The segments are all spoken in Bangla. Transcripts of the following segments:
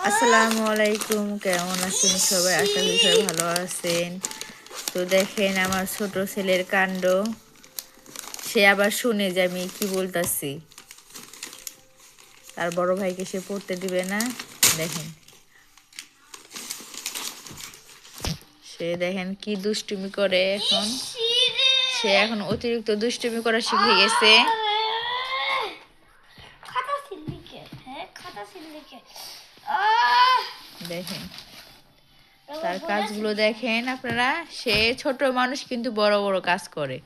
আসসালামু আলাইকুম, কেমন আছেন সবাই? আশা করি সবাই ভালো আছেন। তো দেখেন আমার ছোট ছেলের কাণ্ড, সে আবার শুনে যে আমি কি বলতাছি। তার বড় ভাইকে সে পড়তে দিবে না। দেখেন সে দেখেন কি দুষ্টুমি করে এখন। সে এখন অতিরিক্ত দুষ্টুমি করা শিখে গেছে। দেখেন তার কাজগুলো দেখেন আপনারা। সে ছোট মানুষ কিন্তু বড় বড় কাজ করে।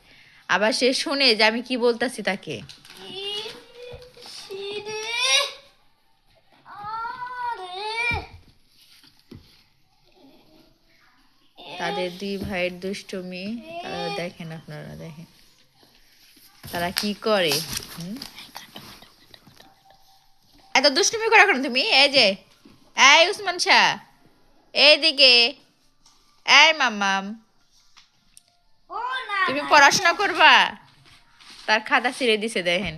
আবার সে শুনে যে আমি কি বলতাছি তাকে। তাদের দুই ভাইয়ের দুষ্টুমি তারা দেখেন, আপনারা দেখেন তারা কি করে। এত দুষ্টুমি করে এখন তুমি। এই যে এই উসমান শাহ, এইদিকে, এই মাম্মাম, তুমি পড়াশোনা করবা? তার খাতা ছিঁড়ে দিছে দেখেন।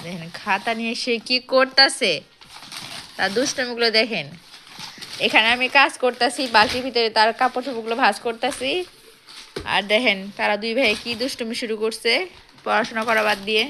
দেখেন খাতা নিয়ে সে কি করতেছে, তার দুষ্টুমিগুলো দেখেন। এখানে আমি কাজ করতেছি, বালতির ভিতরে তার কাপড় চোপড়গুলো ভাঁজ করতেছি। আর দেখেন তারা দুই ভাই কি দুষ্টুমি শুরু করছে পড়াশোনা করা বাদ দিয়ে।